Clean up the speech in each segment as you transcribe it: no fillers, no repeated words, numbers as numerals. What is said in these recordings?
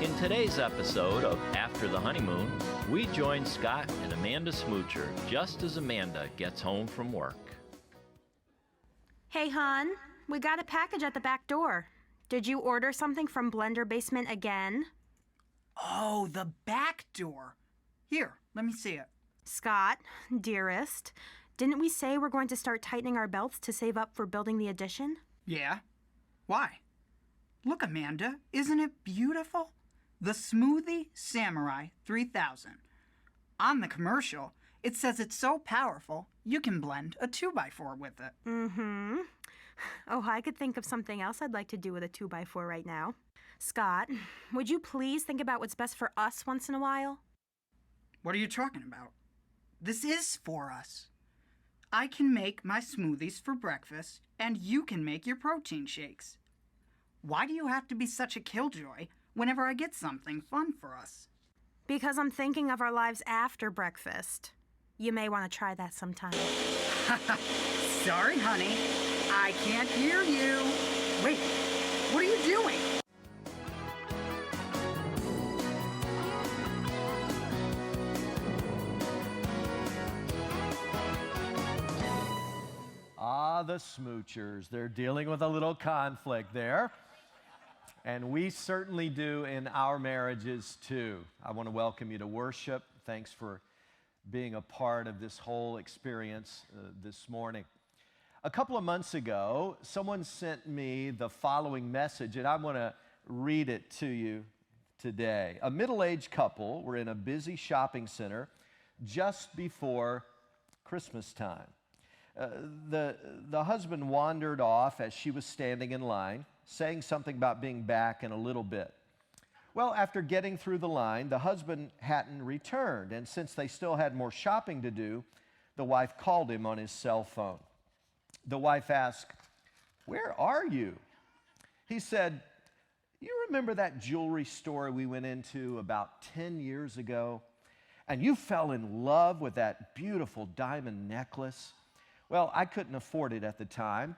In today's episode of After the Honeymoon, we join Scott and Amanda Smoocher just as Amanda gets home from work. Hey, hon, we got a package at the back door. Did you order something from Blender Basement again? Oh, the back door. Here, let me see it. Scott, dearest, didn't we say we're going to start tightening our belts to save up for building the addition? Yeah? Why? Look, Amanda, isn't it beautiful? The Smoothie Samurai 3000. On the commercial, it says it's so powerful, you can blend a 2x4 with it. Mm-hmm. Oh, I could think of something else I'd like to do with a 2x4 right now. Scott, would you please think about what's best for us once in a while? What are you talking about? This is for us. I can make my smoothies for breakfast, and you can make your protein shakes. Why do you have to be such a killjoy whenever I get something fun for us? Because I'm thinking of our lives after breakfast. You may want to try that sometime. Sorry, honey. I can't hear you. Wait, what are you doing? The Smoochers. They're dealing with a little conflict there. And we certainly do in our marriages too. I want to welcome you to worship. Thanks for being a part of this whole experience this morning. A couple of months ago, someone sent me the following message, and I want to read it to you today. A middle-aged couple were in a busy shopping center just before Christmas time. The husband wandered off as she was standing in line, saying something about being back in a little bit. Well, after getting through the line, the husband hadn't returned, and since they still had more shopping to do, the wife called him on his cell phone. The wife asked, "Where are you?" He said, "You remember that jewelry store we went into about 10 years ago, and you fell in love with that beautiful diamond necklace? Well, I couldn't afford it at the time,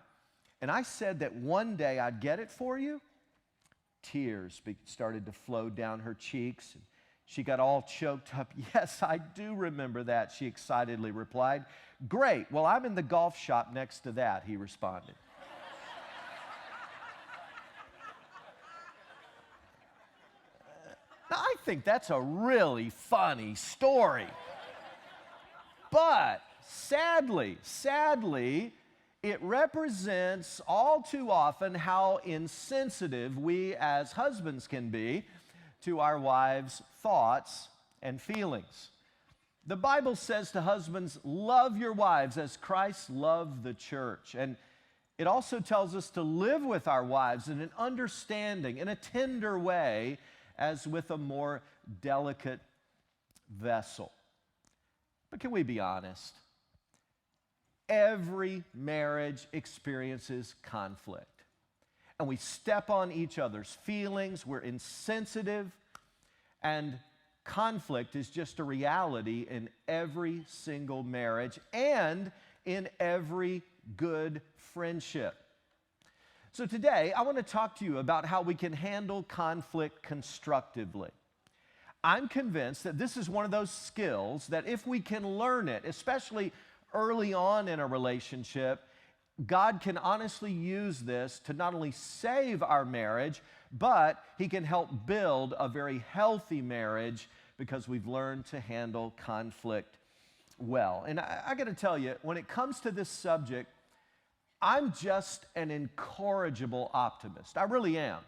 and I said that one day I'd get it for you." Tears started to flow down her cheeks, and she got all choked up. "Yes, I do remember that," she excitedly replied. "Great, well, I'm in the golf shop next to that," he responded. Now, I think that's a really funny story. But sadly, it represents all too often how insensitive we as husbands can be to our wives' thoughts and feelings. The Bible says to husbands, love your wives as Christ loved the church. And it also tells us to live with our wives in an understanding, in a tender way, as with a more delicate vessel. But can we be honest? Every marriage experiences conflict. And we step on each other's feelings, we're insensitive, and conflict is just a reality in every single marriage and in every good friendship. So today, I want to talk to you about how we can handle conflict constructively. I'm convinced that this is one of those skills that if we can learn it, especially early on in a relationship, God can honestly use this to not only save our marriage, but He can help build a very healthy marriage because we've learned to handle conflict well. And I got to tell you, when it comes to this subject, I'm just an incorrigible optimist. I really am.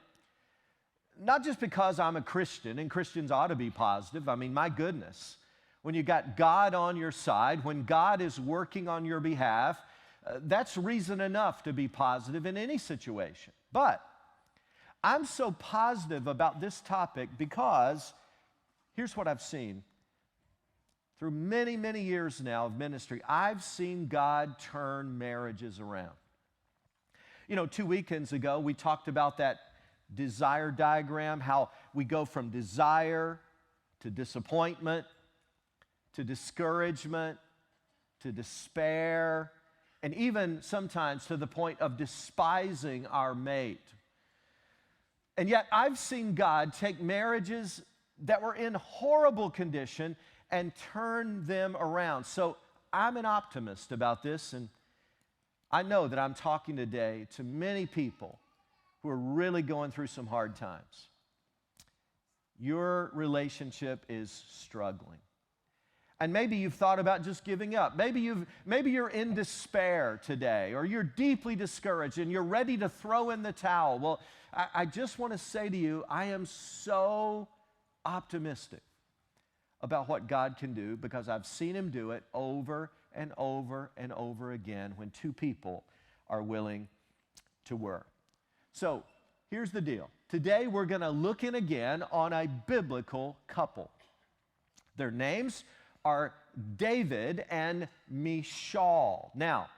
Not just because I'm a Christian, and Christians ought to be positive. I mean, my goodness. When you got God on your side, when God is working on your behalf, that's reason enough to be positive in any situation. But I'm so positive about this topic because here's what I've seen. Through many, many years now of ministry, I've seen God turn marriages around. You know, 2 weekends ago, we talked about that desire diagram, how we go from desire to disappointment, to discouragement, to despair, and even sometimes to the point of despising our mate. And yet I've seen God take marriages that were in horrible condition and turn them around. So I'm an optimist about this, and I know that I'm talking today to many people who are really going through some hard times. Your relationship is struggling. And maybe you've thought about just giving up. Maybe you're in despair today, or you're deeply discouraged and you're ready to throw in the towel. Well, I just want to say to you, I am so optimistic about what God can do because I've seen him do it over and over and over again when two people are willing to work. So here's the deal. Today we're going to look in again on a biblical couple. Their names are David and Michal. Now,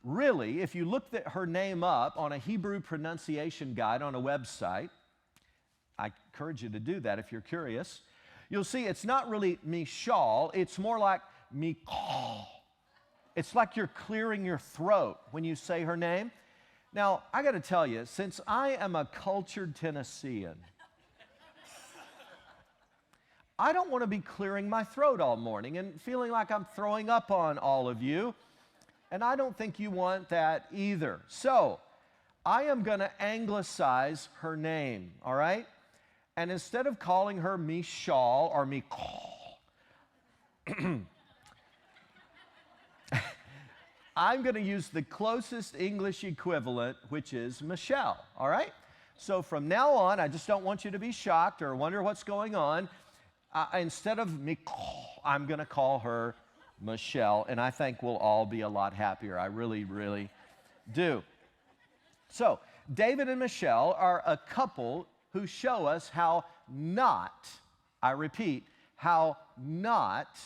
really, if you looked at her name up on a Hebrew pronunciation guide on a website, I encourage you to do that if you're curious, you'll see it's not really Michal, it's more like Michal. It's like you're clearing your throat when you say her name. Now, I got to tell you, since I am a cultured Tennessean, I don't want to be clearing my throat all morning and feeling like I'm throwing up on all of you, and I don't think you want that either. So, I am going to anglicize her name, all right? And instead of calling her Michal or Michal, I'm going to use the closest English equivalent, which is Michelle, all right? So from now on, I just don't want you to be shocked or wonder what's going on. Instead of Michal, I'm going to call her Michelle, and I think we'll all be a lot happier. I really, really do. So David and Michelle are a couple who show us how not, I repeat, how not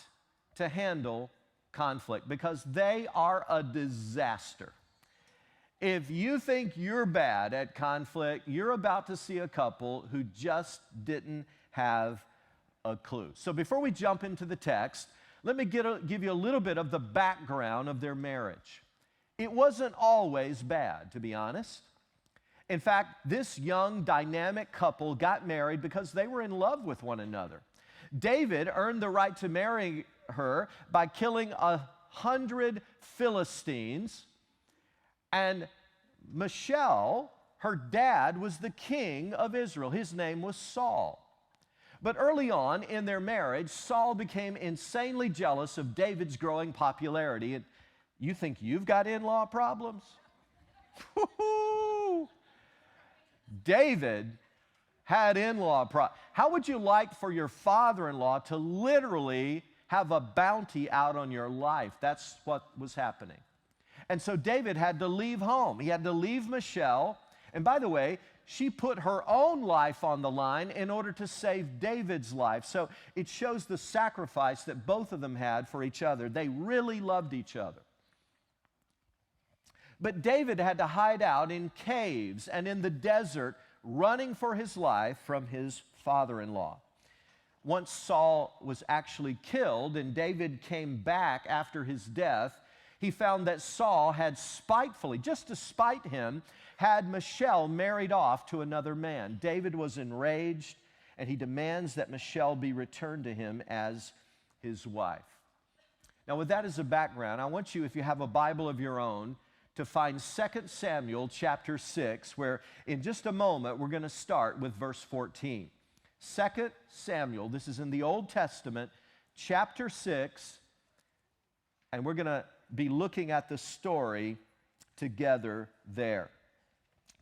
to handle conflict, because they are a disaster. If you think you're bad at conflict, you're about to see a couple who just didn't have a clue. So before we jump into the text, let me give you a little bit of the background of their marriage. It wasn't always bad, to be honest. In fact, this young, dynamic couple got married because they were in love with one another. David earned the right to marry her by killing 100 Philistines, and Michelle, her dad, was the king of Israel. His name was Saul. But early on in their marriage, Saul became insanely jealous of David's growing popularity. And you think you've got in-law problems? Woo-hoo! David had in-law problems. How would you like for your father-in-law to literally have a bounty out on your life? That's what was happening. And so David had to leave home. He had to leave Michelle. And by the way, she put her own life on the line in order to save David's life. So it shows the sacrifice that both of them had for each other. They really loved each other. But David had to hide out in caves and in the desert, running for his life from his father-in-law. Once Saul was actually killed and David came back after his death, he found that Saul had spitefully, just to spite him, had Michelle married off to another man. David was enraged, and he demands that Michelle be returned to him as his wife. Now, with that as a background, I want you, if you have a Bible of your own, to find 2 Samuel chapter 6, where in just a moment we're going to start with verse 14. 2 Samuel, this is in the Old Testament, chapter 6, and we're going to be looking at the story together there.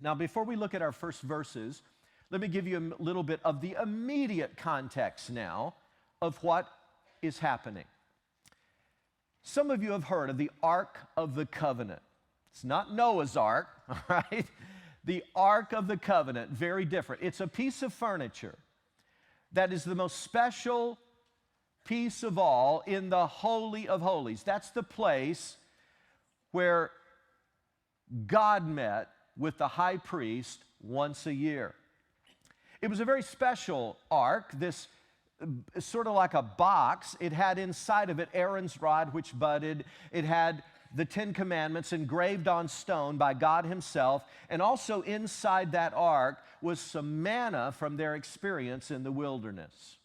Now, before we look at our first verses, let me give you a little bit of the immediate context now of what is happening. Some of you have heard of the Ark of the Covenant. It's not Noah's Ark, all right? The Ark of the Covenant, very different. It's a piece of furniture that is the most special piece of all in the Holy of Holies. That's the place where God met with the high priest once a year. It was a very special ark, this sort of like a box. It had inside of it Aaron's rod, which budded. It had the Ten Commandments engraved on stone by God himself, and also inside that ark was some manna from their experience in the wilderness.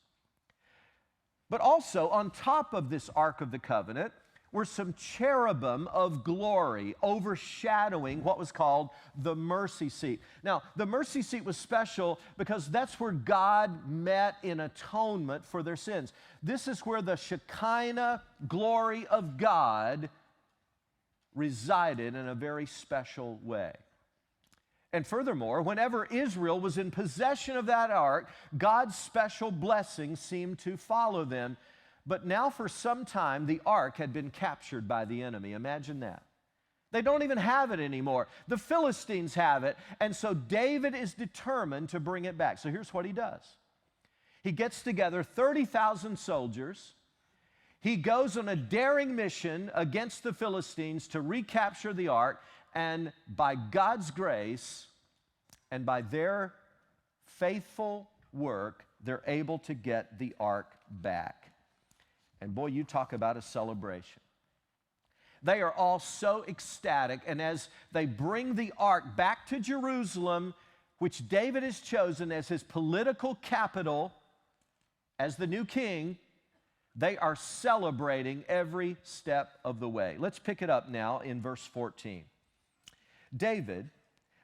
But also on top of this Ark of the Covenant were some cherubim of glory overshadowing what was called the mercy seat. Now, the mercy seat was special because that's where God met in atonement for their sins. This is where the Shekinah glory of God resided in a very special way. And furthermore, whenever Israel was in possession of that ark, God's special blessing seemed to follow them. But now for some time, the ark had been captured by the enemy. Imagine that. They don't even have it anymore. The Philistines have it. And so David is determined to bring it back. So here's what he does. He gets together 30,000 soldiers. He goes on a daring mission against the Philistines to recapture the ark. And by God's grace and by their faithful work, they're able to get the ark back. And boy, you talk about a celebration. They are all so ecstatic, and as they bring the ark back to Jerusalem, which David has chosen as his political capital, as the new king, they are celebrating every step of the way. Let's pick it up now in verse 14. David,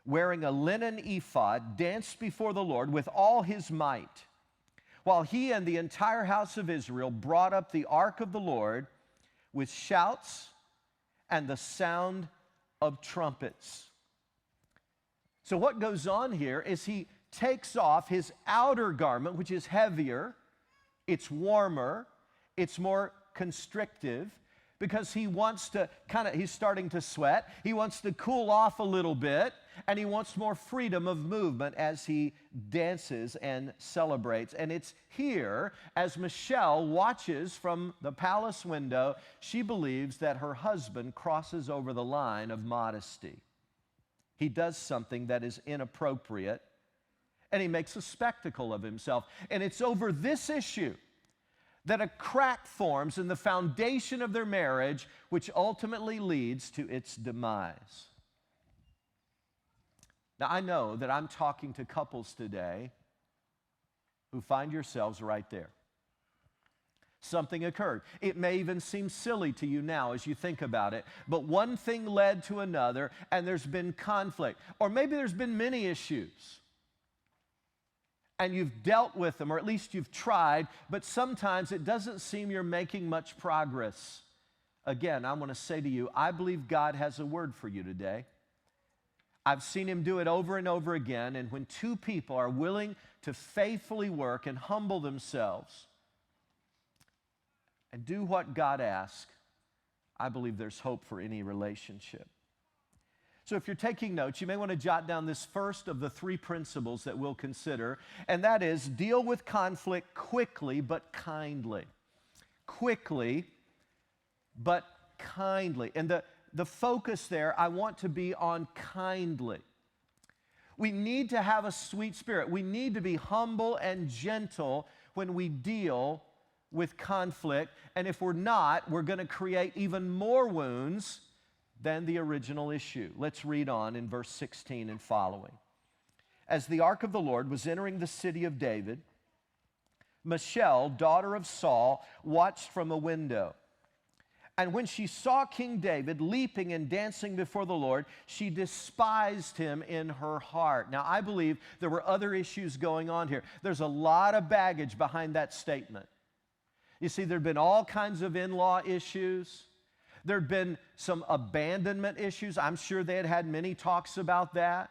wearing a linen ephod, danced before the Lord with all his might, while he and the entire house of Israel brought up the ark of the Lord with shouts and the sound of trumpets. So what goes on here is he takes off his outer garment, which is heavier, it's warmer, it's more constrictive, because he wants to he's starting to sweat, he wants to cool off a little bit, and he wants more freedom of movement as he dances and celebrates. And it's here, as Michelle watches from the palace window, she believes that her husband crosses over the line of modesty. He does something that is inappropriate, and he makes a spectacle of himself. And it's over this issue that a crack forms in the foundation of their marriage, which ultimately leads to its demise. Now, I know that I'm talking to couples today who find yourselves right there. Something occurred. It may even seem silly to you now as you think about it, but one thing led to another, and there's been conflict. Or maybe there's been many issues, and you've dealt with them, or at least you've tried, but sometimes it doesn't seem you're making much progress. Again, I want to say to you, I believe God has a word for you today. I've seen him do it over and over again, and when two people are willing to faithfully work and humble themselves and do what God asks, I believe there's hope for any relationship. So if you're taking notes, you may want to jot down this first of the three principles that we'll consider, and that is deal with conflict quickly but kindly. Quickly but kindly. And the focus there, I want to be on kindly. We need to have a sweet spirit. We need to be humble and gentle when we deal with conflict, and if we're not, we're going to create even more wounds than the original issue. Let's read on in verse 16 and following. As the ark of the Lord was entering the city of David, Michal, daughter of Saul, watched from a window. And when she saw King David leaping and dancing before the Lord, she despised him in her heart. Now, I believe there were other issues going on here. There's a lot of baggage behind that statement. You see, there had been all kinds of in-law issues. There had been some abandonment issues. I'm sure they had had many talks about that.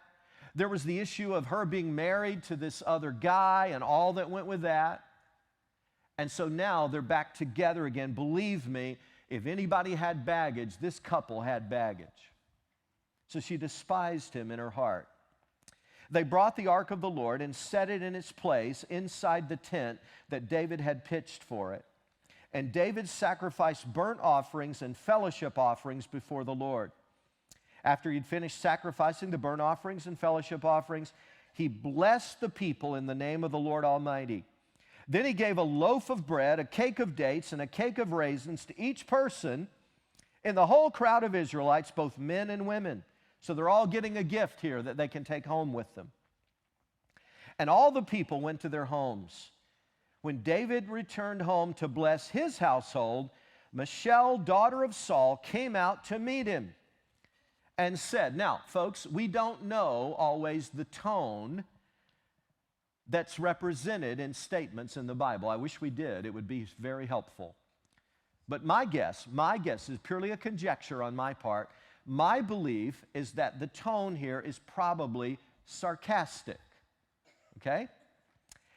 There was the issue of her being married to this other guy and all that went with that. And so now they're back together again. Believe me, if anybody had baggage, this couple had baggage. So she despised him in her heart. They brought the ark of the Lord and set it in its place inside the tent that David had pitched for it. And David sacrificed burnt offerings and fellowship offerings before the Lord. After he'd finished sacrificing the burnt offerings and fellowship offerings, he blessed the people in the name of the Lord Almighty. Then he gave a loaf of bread, a cake of dates, and a cake of raisins to each person in the whole crowd of Israelites, both men and women. So they're all getting a gift here that they can take home with them. And all the people went to their homes. When David returned home to bless his household, Michal, daughter of Saul, came out to meet him and said, now, folks, we don't know always the tone that's represented in statements in the Bible. I wish we did. It would be very helpful. But my guess is purely a conjecture on my part. My belief is that the tone here is probably sarcastic. Okay?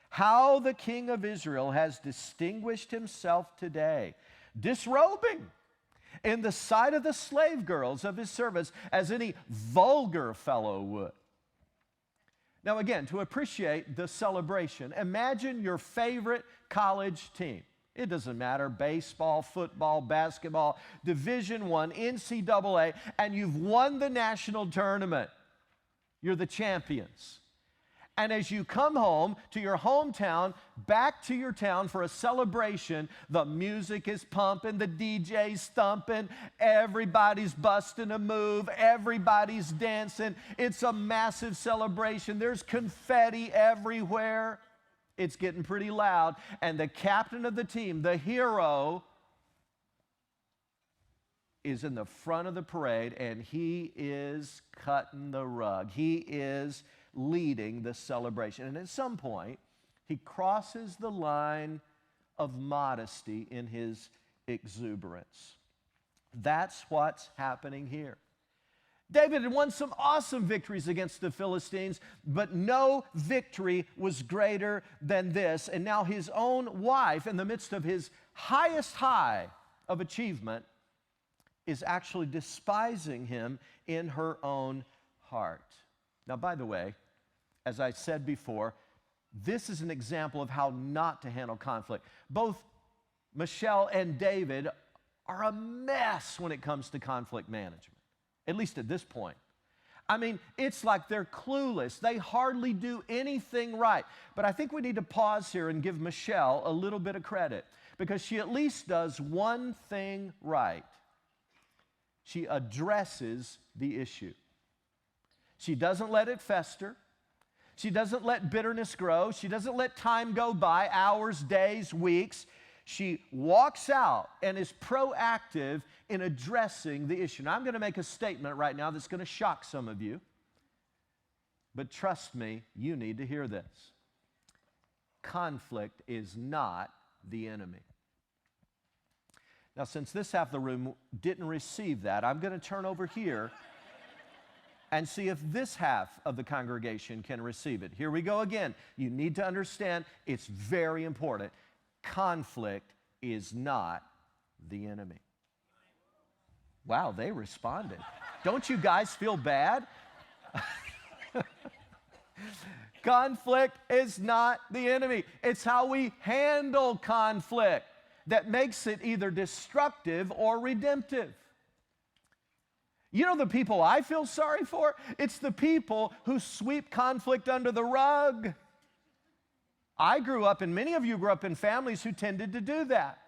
How the king of Israel has distinguished himself today, disrobing in the sight of the slave girls of his servants as any vulgar fellow would. Now again, to appreciate the celebration, imagine your favorite college team. It doesn't matter, baseball, football, basketball, Division I, NCAA, and you've won the national tournament. You're the champions. And as you come home to your hometown, back to your town for a celebration, the music is pumping, the DJ's thumping, everybody's busting a move, everybody's dancing. It's a massive celebration. There's confetti everywhere. It's getting pretty loud. And the captain of the team, the hero, is in the front of the parade, and he is cutting the rug. He is leading the celebration. And at some point, he crosses the line of modesty in his exuberance. That's what's happening here. David had won some awesome victories against the Philistines, but no victory was greater than this. And now his own wife, in the midst of his highest high of achievement, is actually despising him in her own heart. Now, by the way, as I said before, this is an example of how not to handle conflict. Both Michal and David are a mess when it comes to conflict management, at least at this point. I mean, it's like they're clueless. They hardly do anything right. But I think we need to pause here and give Michal a little bit of credit, because she at least does one thing right. She addresses the issue. She doesn't let it fester. She doesn't let bitterness grow. She doesn't let time go by, hours, days, weeks. She walks out and is proactive in addressing the issue. Now, I'm going to make a statement right now that's going to shock some of you. But trust me, you need to hear this. Conflict is not the enemy. Now, since this half of the room didn't receive that, I'm going to turn over here and see if this half of the congregation can receive it. Here we go again. You need to understand, it's very important. Conflict is not the enemy. Wow, they responded. Don't you guys feel bad? Conflict is not the enemy. It's how we handle conflict that makes it either destructive or redemptive. You know the people I feel sorry for? It's the people who sweep conflict under the rug. I grew up, and many of you grew up in families who tended to do that.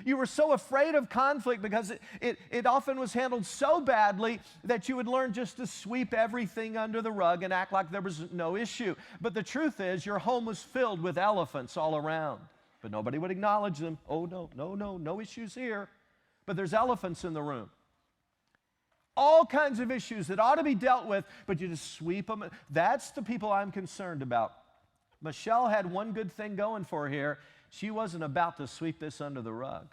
You were so afraid of conflict because it often was handled so badly that you would learn just to sweep everything under the rug and act like there was no issue. But the truth is, your home was filled with elephants all around, but nobody would acknowledge them. Oh, no issues here. But there's elephants in the room. All kinds of issues that ought to be dealt with, but you just sweep them. That's the people I'm concerned about. Michal had one good thing going for her here. She wasn't about to sweep this under the rug.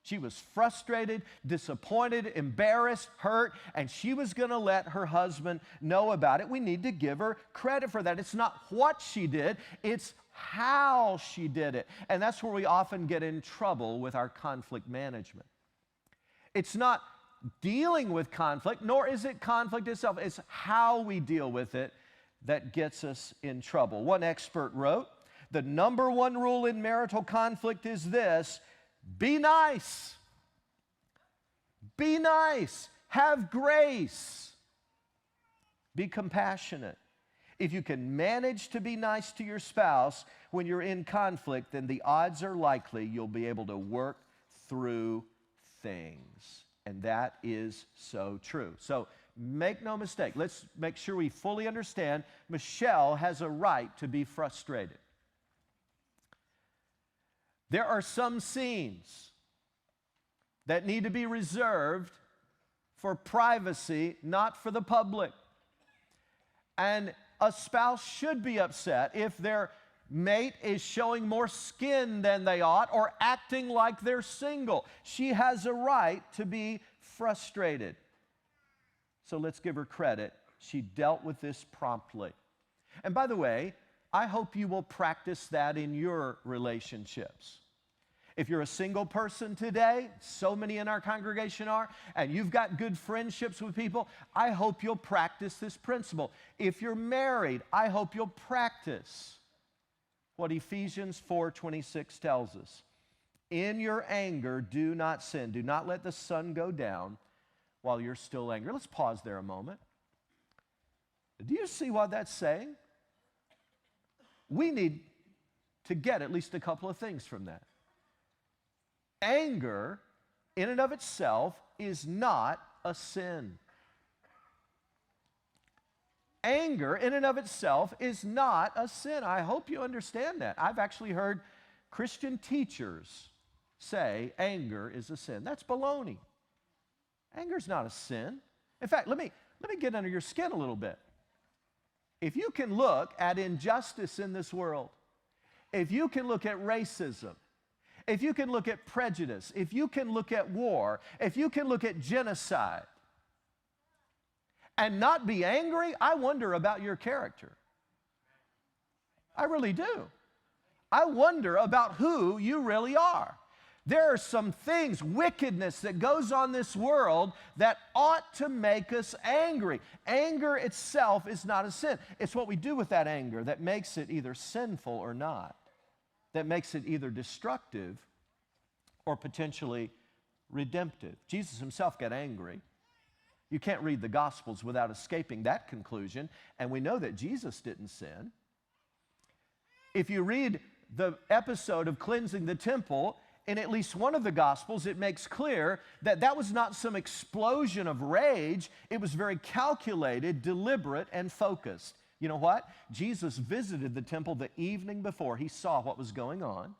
She was frustrated, disappointed, embarrassed, hurt, and she was going to let her husband know about it. We need to give her credit for that. It's not what she did, it's how she did it. And that's where we often get in trouble with our conflict management. It's not dealing with conflict, nor is it conflict itself. It's how we deal with it that gets us in trouble. One expert wrote, the number one rule in marital conflict is this: be nice. Be nice. Have grace. Be compassionate. If you can manage to be nice to your spouse when you're in conflict, then the odds are likely you'll be able to work through things. And that is so true. So make no mistake. Let's make sure we fully understand Michelle has a right to be frustrated. There are some scenes that need to be reserved for privacy, not for the public. And a spouse should be upset if their mate is showing more skin than they ought or acting like they're single. She has a right to be frustrated. So let's give her credit. She dealt with this promptly. And by the way, I hope you will practice that in your relationships. If you're a single person today, so many in our congregation are, and you've got good friendships with people, I hope you'll practice this principle. If you're married, I hope you'll practice what Ephesians 4:26 tells us. In your anger, do not sin. Do not let the sun go down while you're still angry. Let's pause there a moment. Do you see what that's saying? We need to get at least a couple of things from that. Anger, in and of itself, is not a sin. Anger, in and of itself, is not a sin. I hope you understand that. I've actually heard Christian teachers say anger is a sin. That's baloney. Anger's not a sin. In fact, let me get under your skin a little bit. If you can look at injustice in this world, if you can look at racism, if you can look at prejudice, if you can look at war, if you can look at genocide, and not be angry, I wonder about your character. I really do. I wonder about who you really are. There are some things, wickedness that goes on in this world that ought to make us angry. Anger itself is not a sin. It's what we do with that anger that makes it either sinful or not, that makes it either destructive or potentially redemptive. Jesus himself got angry. You can't read the Gospels without escaping that conclusion, and we know that Jesus didn't sin. If you read the episode of cleansing the temple, in at least one of the Gospels, it makes clear that that was not some explosion of rage. It was very calculated, deliberate, and focused. You know what? Jesus visited the temple the evening before. He saw what was going on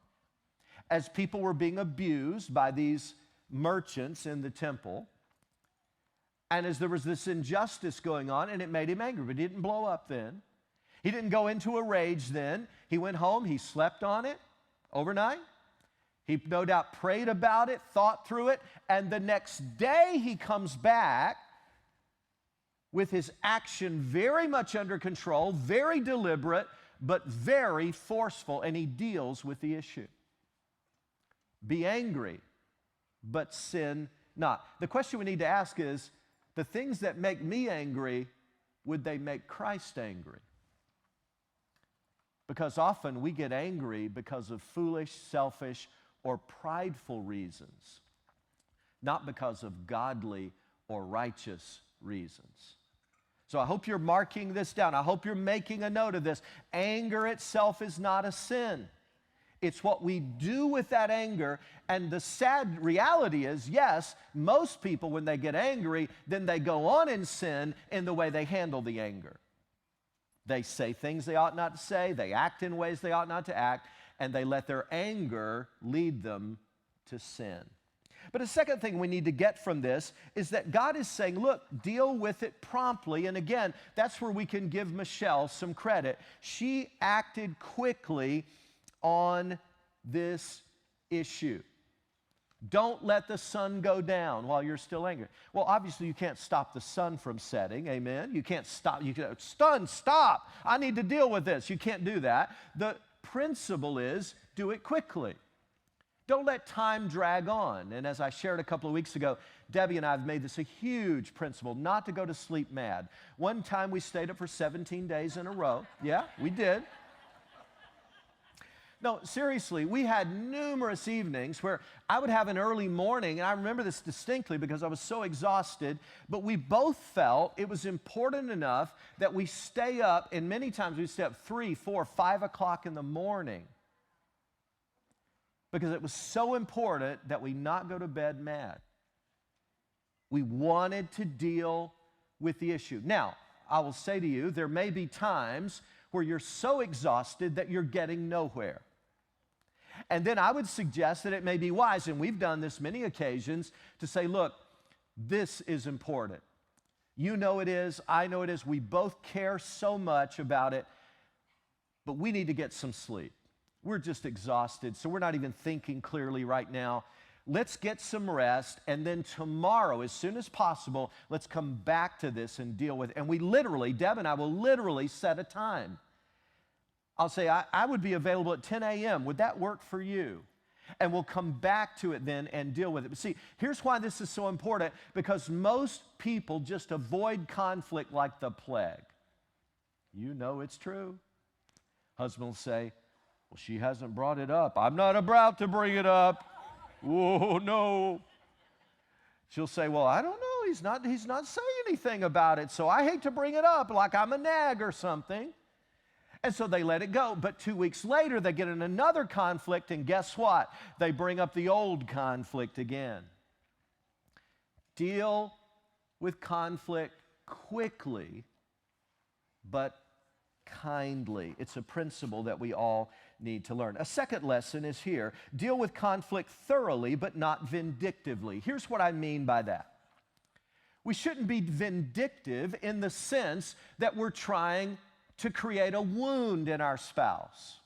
as people were being abused by these merchants in the temple. And as there was this injustice going on, and it made him angry, but he didn't blow up then. He didn't go into a rage then. He went home, he slept on it overnight. He no doubt prayed about it, thought through it, and the next day he comes back with his action very much under control, very deliberate, but very forceful, and he deals with the issue. Be angry, but sin not. The question we need to ask is, the things that make me angry, would they make Christ angry? Because often we get angry because of foolish, selfish, or prideful reasons, not because of godly or righteous reasons. So I hope you're marking this down. I hope you're making a note of this. Anger itself is not a sin. It's what we do with that anger. And the sad reality is, yes, most people, when they get angry, then they go on in sin in the way they handle the anger. They say things they ought not to say, they act in ways they ought not to act, and they let their anger lead them to sin. But a second thing we need to get from this is that God is saying, look, deal with it promptly. And again, that's where we can give Michelle some credit. She acted quickly on this issue. Don't let the sun go down while you're still angry. Well, obviously you can't stop the sun from setting, amen? You can't stop, you can, stop, I need to deal with this. You can't do that. The principle is, do it quickly. Don't let time drag on. And as I shared a couple of weeks ago, Debbie and I have made this a huge principle, not to go to sleep mad. One time we stayed up for 17 days in a row. Yeah, we did. No, seriously, we had numerous evenings where I would have an early morning, and I remember this distinctly because I was so exhausted, but we both felt it was important enough that we stay up, and many times we'd stay up 3, 4, 5 o'clock in the morning because it was so important that we not go to bed mad. We wanted to deal with the issue. Now, I will say to you, there may be times where you're so exhausted that you're getting nowhere. And then I would suggest that it may be wise, and we've done this many occasions, to say, look, this is important. You know it is, I know it is, we both care so much about it, but we need to get some sleep. We're just exhausted, so we're not even thinking clearly right now. Let's get some rest, and then tomorrow, as soon as possible, let's come back to this and deal with it. And we literally, Deb and I will literally set a time. I'll say, I would be available at 10 a.m. Would that work for you? And we'll come back to it then and deal with it. But see, here's why this is so important, because most people just avoid conflict like the plague. You know it's true. Husband will say, well, she hasn't brought it up. I'm not about to bring it up. Oh, no. She'll say, well, I don't know. He's not saying anything about it, so I hate to bring it up like I'm a nag or something. And so they let it go. But 2 weeks later, they get in another conflict, and guess what? They bring up the old conflict again. Deal with conflict quickly, but kindly. It's a principle that we all need to learn. A second lesson is here. Deal with conflict thoroughly, but not vindictively. Here's what I mean by that. We shouldn't be vindictive in the sense that we're trying to create a wound in our spouse.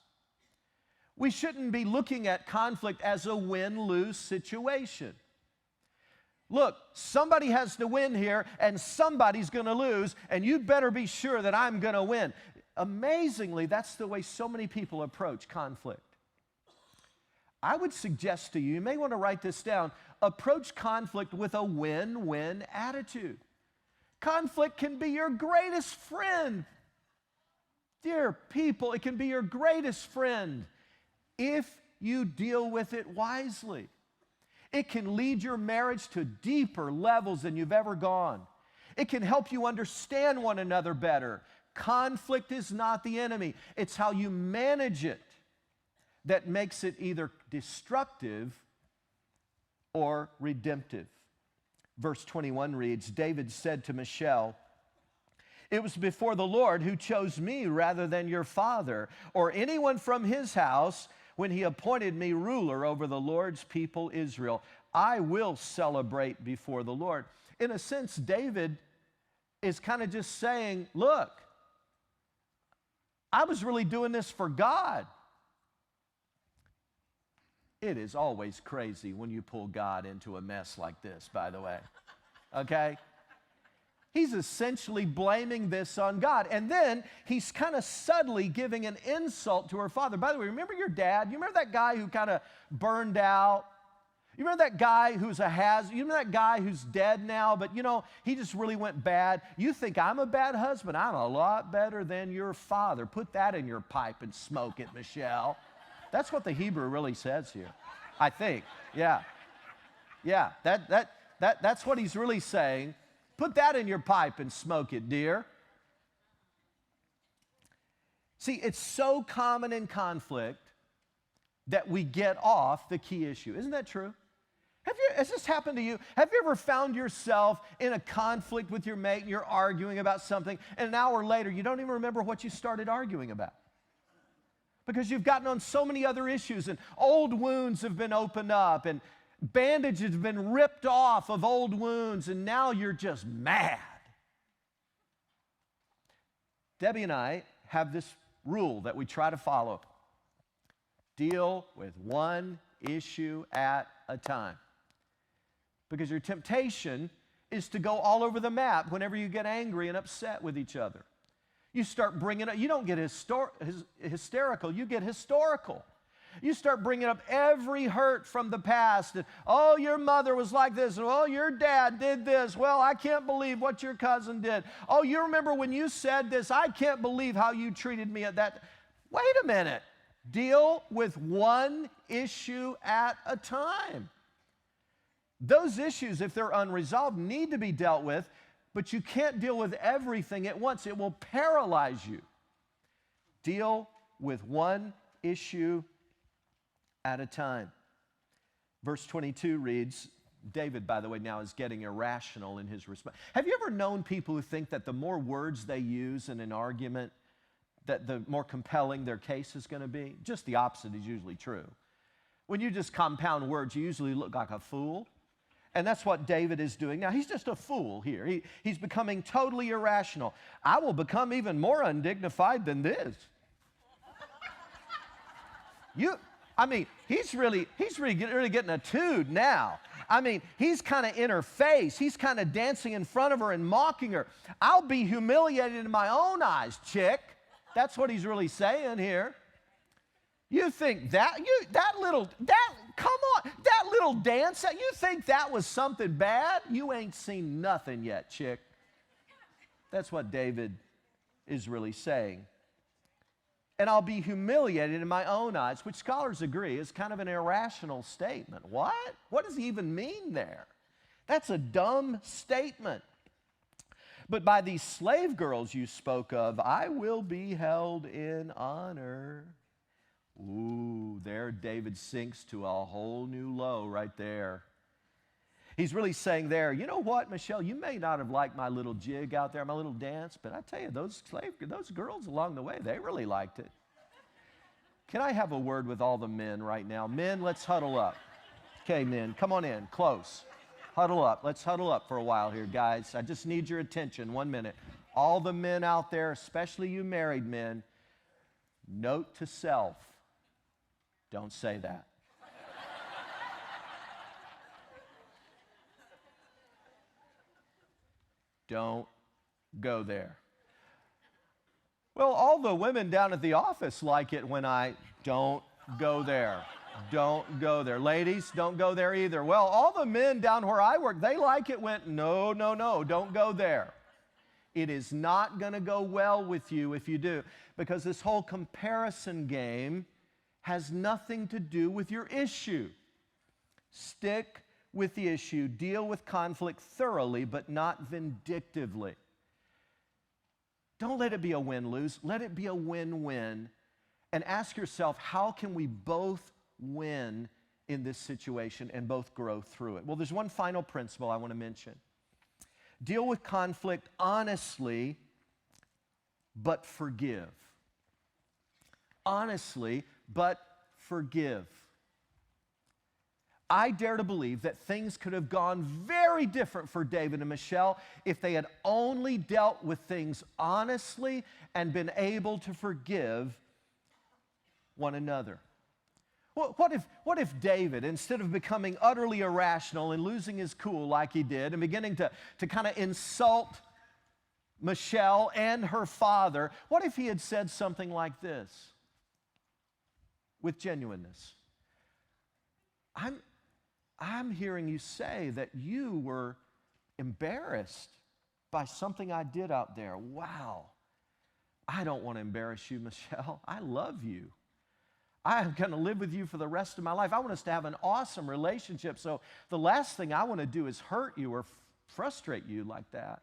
We shouldn't be looking at conflict as a win-lose situation. Look, somebody has to win here, and somebody's going to lose, and you'd better be sure that I'm going to win. Amazingly, that's the way so many people approach conflict. I would suggest to you, you may want to write this down, approach conflict with a win-win attitude. Conflict can be your greatest friend. Dear people, it can be your greatest friend if you deal with it wisely. It can lead your marriage to deeper levels than you've ever gone. It can help you understand one another better. Conflict is not the enemy. It's how you manage it that makes it either destructive or redemptive. Verse 21 reads, David said to Michal, it was before the Lord who chose me rather than your father or anyone from his house when he appointed me ruler over the Lord's people Israel. I will celebrate before the Lord. In a sense, David is kind of just saying, look, I was really doing this for God. It is always crazy when you pull God into a mess like this, by the way. Okay? He's essentially blaming this on God. And then he's kind of subtly giving an insult to her father. By the way, remember your dad? You remember that guy who kind of burned out? You remember that guy who's a you remember that guy who's dead now, but he just really went bad? You think I'm a bad husband? I'm a lot better than your father. Put that in your pipe and smoke it, Michelle. That's what the Hebrew really says here, I think. Yeah. Yeah, that's what he's really saying. Put that in your pipe and smoke it, dear. See, it's so common in conflict that we get off the key issue. Isn't that true? Has this happened to you? Have you ever found yourself in a conflict with your mate and you're arguing about something, and an hour later you don't even remember what you started arguing about? Because you've gotten on so many other issues, and old wounds have been opened up, and bandages have been ripped off of old wounds, and now you're just mad. Debbie and I have this rule that we try to follow. Deal with one issue at a time. Because your temptation is to go all over the map whenever you get angry and upset with each other. You start bringing up, you don't get hysterical, you get historical. You start bringing up every hurt from the past. And, oh, your mother was like this. And, oh, your dad did this. Well, I can't believe what your cousin did. Oh, you remember when you said this? I can't believe how you treated me at that. Wait a minute. Deal with one issue at a time. Those issues, if they're unresolved, need to be dealt with, but you can't deal with everything at once. It will paralyze you. Deal with one issue at a time. Verse 22 reads, David, by the way, now is getting irrational in his response. Have you ever known people who think that the more words they use in an argument, that the more compelling their case is going to be? Just the opposite is usually true. When you just compound words, you usually look like a fool. And that's what David is doing now. He's just a fool here. He's becoming totally irrational. I will become even more undignified than this. He's really getting a tood now. He's kind of in her face. He's kind of dancing in front of her and mocking her. I'll be humiliated in my own eyes, chick. That's what he's really saying here. You think that little dance, you think that was something bad? You ain't seen nothing yet, chick. That's what David is really saying. And I'll be humiliated in my own eyes, which scholars agree is kind of an irrational statement. What? What does he even mean there? That's a dumb statement. But by these slave girls you spoke of, I will be held in honor. Ooh, there David sinks to a whole new low right there. He's really saying there, you know what, Michelle, you may not have liked my little jig out there, my little dance, but I tell you, those girls along the way, they really liked it. Can I have a word with all the men right now? Men, let's huddle up. Okay, men, come on in, close. Huddle up. Let's huddle up for a while here, guys. I just need your attention, 1 minute. All the men out there, especially you married men, note to self, don't say that. Don't go there. Well, all the women down at the office like it when I don't go there. Don't go there. Ladies, don't go there either. Well, all the men down where I work, they like it when, no, don't go there. It is not going to go well with you if you do, because this whole comparison game has nothing to do with your issue. Stick with the issue. Deal with conflict thoroughly, but not vindictively. Don't let it be a win-lose. Let it be a win-win. And ask yourself, how can we both win in this situation and both grow through it? Well, there's one final principle I want to mention. Deal with conflict honestly, but forgive. Honestly, but forgive. I dare to believe that things could have gone very different for David and Michelle if they had only dealt with things honestly and been able to forgive one another. What if David, instead of becoming utterly irrational and losing his cool like he did and beginning to kind of insult Michelle and her father, what if he had said something like this with genuineness? I'm hearing you say that you were embarrassed by something I did out there. Wow. I don't want to embarrass you, Michelle. I love you. I'm going to live with you for the rest of my life. I want us to have an awesome relationship. So the last thing I want to do is hurt you or frustrate you like that.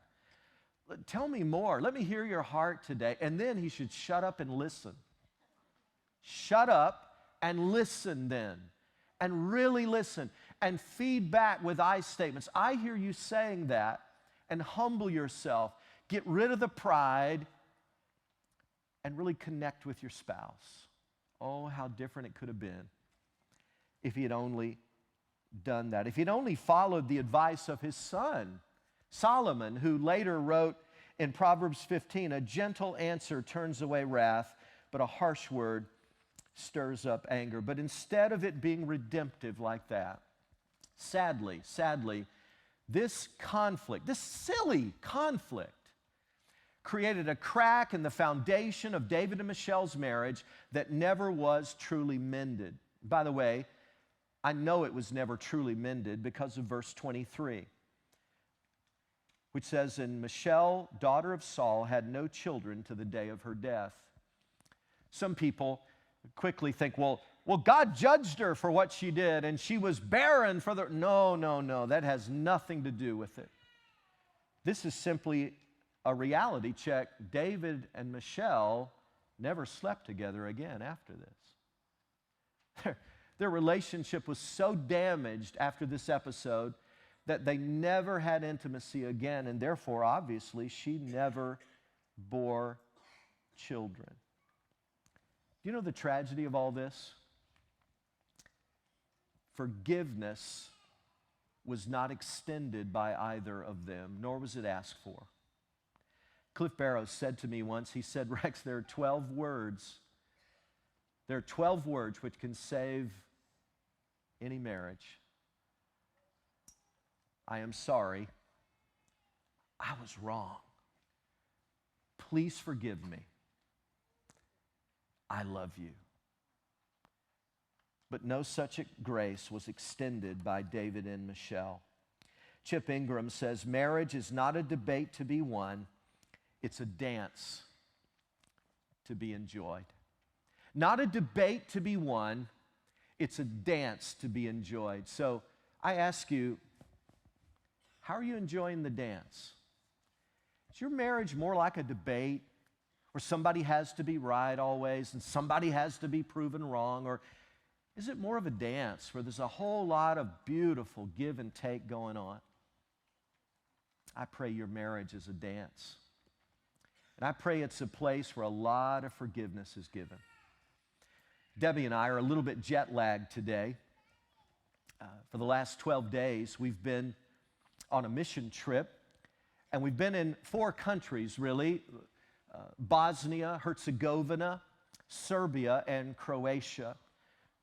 Tell me more. Let me hear your heart today. And then he should shut up and listen. Shut up and listen then. And really listen. And feed back with I statements. I hear you saying that. And humble yourself. Get rid of the pride. And really connect with your spouse. Oh, how different it could have been if he had only done that. If he'd only followed the advice of his son, Solomon, who later wrote in Proverbs 15, a gentle answer turns away wrath, but a harsh word stirs up anger. But instead of it being redemptive like that, sadly, this conflict, this silly conflict, created a crack in the foundation of David and Michelle's marriage that never was truly mended. By the way, I know it was never truly mended because of verse 23, which says, and Michelle, daughter of Saul, had no children to the day of her death. Some people quickly think, well, God judged her for what she did, and she was barren for the... No, that has nothing to do with it. This is simply a reality check. David and Michelle never slept together again after this. Their relationship was so damaged after this episode that they never had intimacy again, and therefore, obviously, she never bore children. Do you know the tragedy of all this? Forgiveness was not extended by either of them, nor was it asked for. Cliff Barrows said to me once, he said, Rex, there are 12 words. There are 12 words which can save any marriage. I am sorry. I was wrong. Please forgive me. I love you. But no such grace was extended by David and Michelle. Chip Ingram says, marriage is not a debate to be won. It's a dance to be enjoyed. Not a debate to be won. It's a dance to be enjoyed. So I ask you, how are you enjoying the dance? Is your marriage more like a debate where somebody has to be right always and somebody has to be proven wrong? Or is it more of a dance where there's a whole lot of beautiful give and take going on? I pray your marriage is a dance. And I pray it's a place where a lot of forgiveness is given. Debbie and I are a little bit jet lagged today. For the last 12 days, we've been on a mission trip, and we've been in 4 countries, really, Bosnia, Herzegovina, Serbia, and Croatia,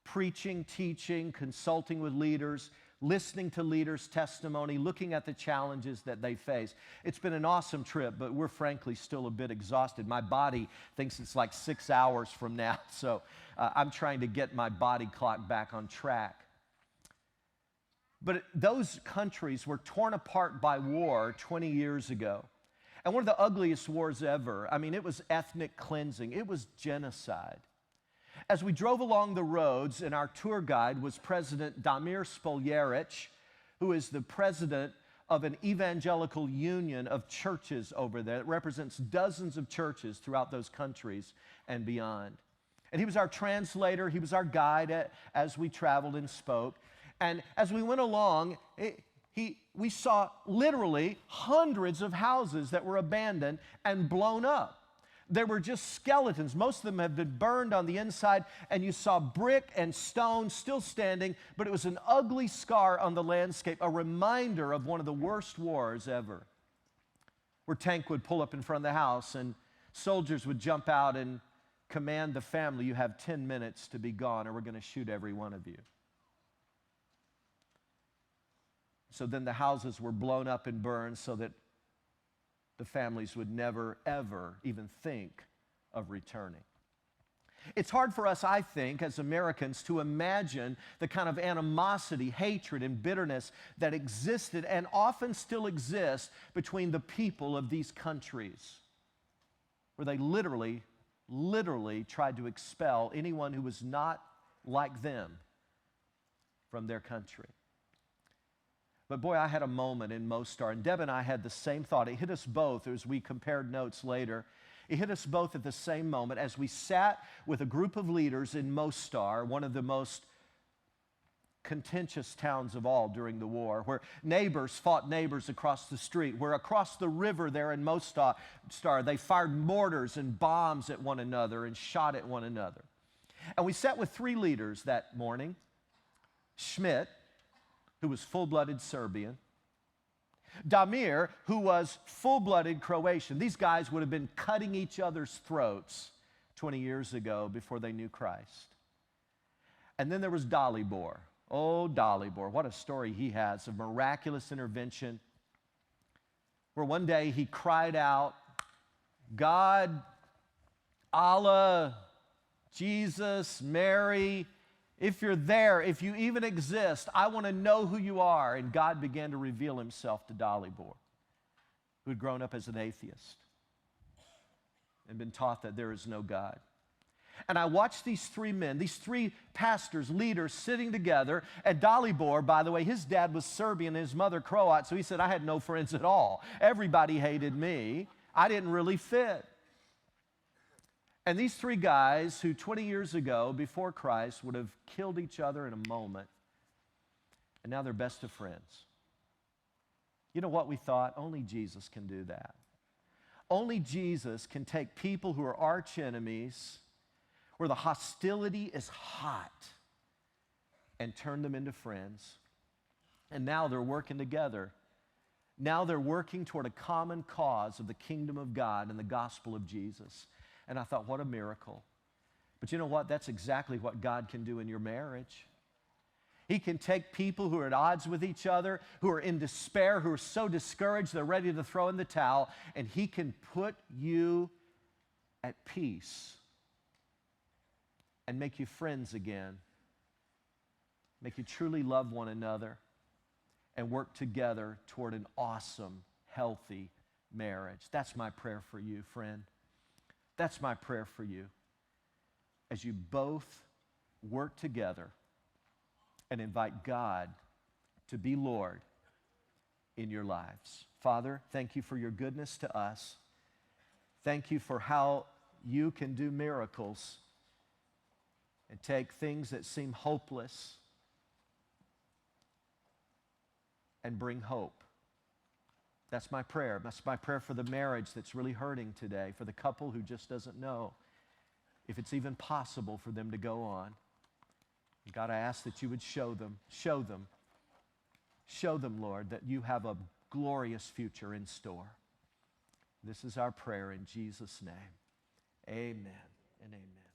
preaching, teaching, consulting with leaders, listening to leaders' testimony, looking at the challenges that they face. It's been an awesome trip, but we're frankly still a bit exhausted. My body thinks it's like 6 hours from now, so I'm trying to get my body clock back on track. But those countries were torn apart by war 20 years ago. And one of the ugliest wars ever. I mean, it was ethnic cleansing. It was genocide. As we drove along the roads, and our tour guide was President Damir Spoljaric, who is the president of an evangelical union of churches over there. It represents dozens of churches throughout those countries and beyond. And he was our translator. He was our guide as we traveled and spoke. And as we went along, we saw literally hundreds of houses that were abandoned and blown up. There were just skeletons. Most of them have been burned on the inside, and you saw brick and stone still standing, but it was an ugly scar on the landscape, a reminder of one of the worst wars ever, where tank would pull up in front of the house, and soldiers would jump out and command the family, you have 10 minutes to be gone, or we're going to shoot every one of you. So then the houses were blown up and burned so that the families would never, ever even think of returning. It's hard for us, I think, as Americans to imagine the kind of animosity, hatred, and bitterness that existed and often still exists between the people of these countries, where they literally tried to expel anyone who was not like them from their country. But boy, I had a moment in Mostar, and Deb and I had the same thought. It hit us both as we compared notes later. It hit us both at the same moment as we sat with a group of leaders in Mostar, one of the most contentious towns of all during the war, where neighbors fought neighbors across the street, where across the river there in Mostar, they fired mortars and bombs at one another and shot at one another. And we sat with 3 leaders that morning. Schmidt, who was full-blooded Serbian. Damir, who was full-blooded Croatian. These guys would have been cutting each other's throats 20 years ago before they knew Christ. And then there was Dalibor. Oh, Dalibor, what a story he has of miraculous intervention, where one day he cried out, God, Allah, Jesus, Mary, if you're there, if you even exist, I want to know who you are. And God began to reveal himself to Dalibor, who had grown up as an atheist and been taught that there is no God. And I watched these 3 men, these 3 pastors, leaders, sitting together. And Dalibor, by the way, his dad was Serbian and his mother Croat, so he said, I had no friends at all. Everybody hated me. I didn't really fit. And these 3 guys who 20 years ago, before Christ, would have killed each other in a moment, and now they're best of friends. You know what we thought? Only Jesus can do that. Only Jesus can take people who are arch enemies, where the hostility is hot, and turn them into friends. And now they're working together. Now they're working toward a common cause of the kingdom of God and the gospel of Jesus. And I thought, what a miracle. But you know what? That's exactly what God can do in your marriage. He can take people who are at odds with each other, who are in despair, who are so discouraged they're ready to throw in the towel, and He can put you at peace and make you friends again, make you truly love one another, and work together toward an awesome, healthy marriage. That's my prayer for you, friend. That's my prayer for you, as you both work together and invite God to be Lord in your lives. Father, thank you for your goodness to us. Thank you for how you can do miracles and take things that seem hopeless and bring hope. That's my prayer. That's my prayer for the marriage that's really hurting today, for the couple who just doesn't know if it's even possible for them to go on. God, I ask that you would show them, Lord, that you have a glorious future in store. This is our prayer in Jesus' name. Amen and amen.